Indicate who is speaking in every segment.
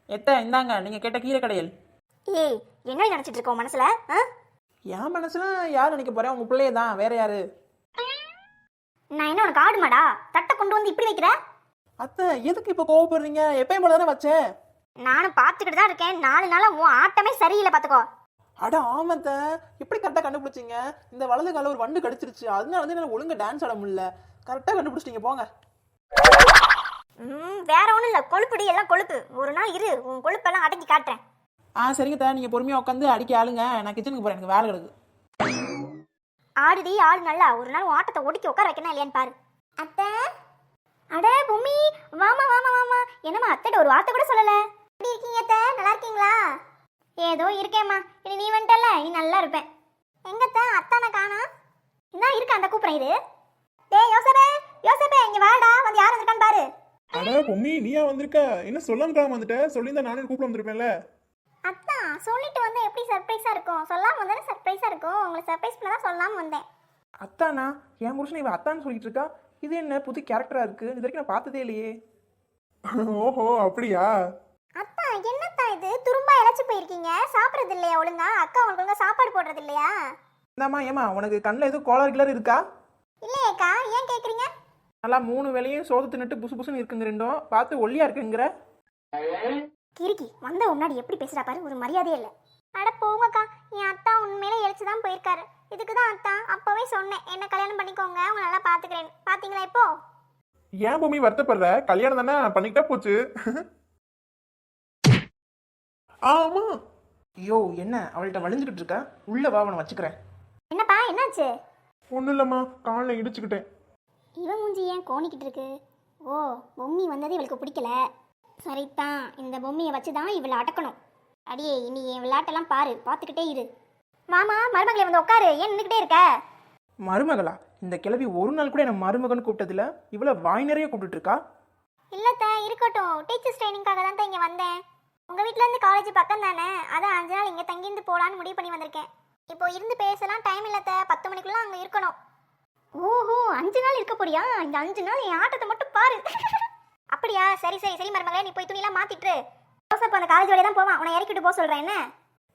Speaker 1: இந்தாங்க நீங்க கேட்ட கீரை கடையல்.
Speaker 2: ஏய், என்ன நினைச்சிட்டு இருக்கோம் மனசுல?
Speaker 1: என் மனசுல யார் நினைக்க போறேன்? உங்க பிள்ளையே தான், வேற யாரு?
Speaker 2: நான் என்ன உனக்கு ஆடுமாடா? தட்டை கொண்டு வந்து இப்படி வைக்கிற?
Speaker 1: அத்தை எதுக்கு இப்ப கோவப்படுறீங்க? எப்பயும் போல தானே வச்சேன்.
Speaker 2: நானும் பார்த்துக்கிட்டு தான் இருக்கேன். 4 நாளா உன் ஆட்டமே சரியில்லை பாத்துக்கோ.
Speaker 1: அட ஆமத்த, எப்படி கரெக்டா கண்டுபிடிச்சிங்க? இந்த வலது கால ஒரு வண்டு கடிச்சிருச்சு, அதனால வந்து என்னால ஒழுங்கா டான்ஸ் ஆட முடியல. கரெக்டா கண்டுபிடிச்சிட்டீங்க போங்க.
Speaker 2: வேற ஒண்ணும் இல்ல, கொழுப்புடி, எல்லாம் கொழுப்பு. ஒரு நாள் இரு, உன் கொழுப்பெல்லாம் அடக்கி காட்டுறேன்.
Speaker 1: சரிங்க தா, நீங்க பொறுமையா உட்காந்து அடிக்க ஆளுங்க. நான் கிச்சனுக்கு போறேன், எனக்கு வேலை கிடக்கு.
Speaker 2: ஆடுடி ஆடு நல்லா. ஒரு நாள் உன் ஆட்டத்தை ஒடுக்கி உட்கார வைக்கணும் இல்லையான்னு பாரு. அத்தை, அட பொம்மி, வாமா வாமா வாமா. என்னம்மா அத்தைட்ட ஒரு வார்த்தை கூட சொல்லல. எப்படி இருக்கீங்க அத்தை? நல்லா இருக்கீங்களா? ஏதோ இருக்கேம்மா. இனி நீ வந்துட்டல, நீ நல்லா இருப்பேன். எங்கத்த அத்தானை காணா? என்ன இருக்கு அந்த கூப்பிடுறேன் இரு. டேய் யோசபே, யோசபே இங்க வாடா, வந்து யார் வந்திருக்கான்னு பாரு.
Speaker 3: அட பொம்மி, நீயா வந்திருக்க? என்ன சொல்லாம வந்துட்ட? சொல்லியிருந்தா நானே கூப்பிட வந்திருப்பேன்ல.
Speaker 2: அத்தா சொல்லிட்டு வந்தா எப்படி சர்ப்ரைஸா இருக்கும்? சொல்லாம வந்தானே சர்ப்ரைஸா இருக்கும். உங்களுக்கு சர்ப்ரைஸ் பண்ண தான் சொல்லாம வந்தேன்.
Speaker 1: அத்தானா? என் புருஷன் இவன் அத்தான்னு சொல்லிட்டு இருக்கா. இது என்ன புது கேரக்டரா இருக்கு? இது வரைக்கும் நான் பார்த்ததே இல்லையே.
Speaker 3: ஓஹோ, அப்படியா?
Speaker 2: அத்தா என்னத்தா இது? துரும்பா இழைச்சு போயிருக்கீங்க. சாப்பிட்றது இல்லையா ஒழுங்கா? அக்கா உங்களுக்கு ஒழுங்கா சாப்பாடு போடுறது இல்லையா?
Speaker 1: இந்தாம்மா, ஏமா உனக்கு கண்ணில் எதுவும் கோளாறு கிளர் இருக்கா?
Speaker 2: இல்லையேக்கா, ஏன் கேக்குறீங்க?
Speaker 1: நல்லா 3 வேளையும் சோறு தின்னுட்டு புசு புசுன்னு இருக்குங்க ரெண்டும். பார்த்து ஒல்லியா இருக்குங்கிற.
Speaker 2: கிறுக்கி வந்த முன்னாடி எப்படி பேசுறா பாரு, ஒரு மரியாதையே இல்லை. அட போங்கக்கா, என் அத்தா உண்மையிலே இழைச்சு தான் போயிருக்காரு. இதுக்கு தான் அத்தா அப்பவே சொன்னேன், என்ன கல்யாணம் பண்ணிக்கோங்க, உங்க நல்லா பாத்துக்கிறேன். பாத்தீங்களா இப்போ?
Speaker 3: ஏன் பொம்மி வருத்தப்படுற? கல்யாணம் தானே பண்ணிக்கிட்டா போச்சு.
Speaker 1: ஆமா. ஐயோ, என்ன அவள்கிட்ட வலிஞ்சுக்கிட்டு இருக்கா? உள்ள வா, அவனை வச்சுக்கிறேன்.
Speaker 2: என்னப்பா என்னாச்சு?
Speaker 3: ஒன்றும் இல்லைம்மா, காலில் இடிச்சுக்கிட்டேன்.
Speaker 2: இவன் மூஞ்சி ஏன் கோணிக்கிட்டு இருக்கு? ஓ, பொம்மி வந்தது இவளுக்கு பிடிக்கல. சரிதான், இந்த பொம்மையை வச்சு தான் இவளை அடக்கணும். அடியே, இனி என் விளையாட்டெல்லாம் பாரு, பார்த்துக்கிட்டே இரு. மாமா, மருமகளை வந்து உட்காரு. ஏன் நின்றுக்கிட்டே இருக்க?
Speaker 1: மருமகளா? இந்த கிழவி ஒரு நாள் கூட என்ன மருமகன் கூப்பிட்டதில்ல. இவ்வளோ வாய் நிறைய கூப்பிட்டு இருக்கா.
Speaker 2: இல்லத்த, இருக்கட்டும். டீச்சர்ஸ் ட்ரைனிங்காக தான் இங்கே வந்தேன். உங்கள் வீட்டிலேருந்து காலேஜ் பக்கம் தானே, அதான் 5 நாள் இங்கே தங்கியிருந்து போகலான்னு முடிவு பண்ணி வந்திருக்கேன். இப்போ இருந்து பேசலாம் டைம் இல்லத்த, 10 மணிக்குள்ளே அங்கே இருக்கணும். ஓஹோ, 5 நாள் இருக்க போறியா? இந்த 5 நாள் என் ஆட்டத்தை மட்டும் பாரு. அப்படியா? சரி சரி சரி மருமகளே, நீ போய் துணியெல்லாம் மாத்திட்டு ஜோசப் அந்த காலேஜ் வழியா தான் போவான். உன்னை இறக்கிட்டு போக சொல்றேன். என்ன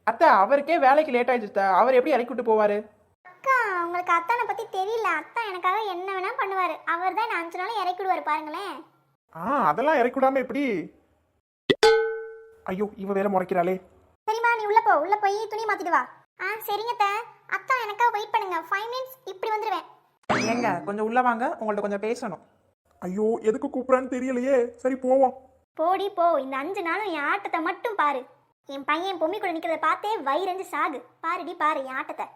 Speaker 1: அத்தை, அவருக்கே வேலைக்கு லேட் ஆயிடுச்சு. அவர் எப்படி இறக்கி விட்டு போவாரு?
Speaker 2: அக்கா, உங்களுக்கு அத்தானை பத்தி தெரியல. அத்தா எனக்காக என்ன வேணா பண்ணுவாரு. அவர் தான் 5 நாளும் இறக்கி விடுவாரு பாருங்களேன்.
Speaker 3: அதெல்லாம் இறக்கி விடாம எப்படி? ஐயோ, இவ வேற முறைக்கிறாளே.
Speaker 2: சரிம்மா, நீ உள்ள போ. உள்ள போய் துணி மாத்திட்டு வா. சரிங்க அத்தை. அத்தா எனக்காக வெயிட் பண்ணுங்க. 5 மினிட்ஸ் இப்படி வந்துருவேன்.
Speaker 1: ஏங்க கொஞ்சம் உள்ள வாங்க, உங்கள்ட்ட கொஞ்சம் பேசணும்.
Speaker 3: ஐயோ, எதுக்கு கூப்பிடான்னு தெரியலையே. சரி போவோம்.
Speaker 2: போடி போ. இந்த 5 நாளும் என் ஆட்டத்தை மட்டும் பாரு. என் பையன் பொம்மி கூட நிக்கிறத பார்த்தே வயிறஞ்சு சாகு. பாருடி பாரு என் ஆட்டத்தை.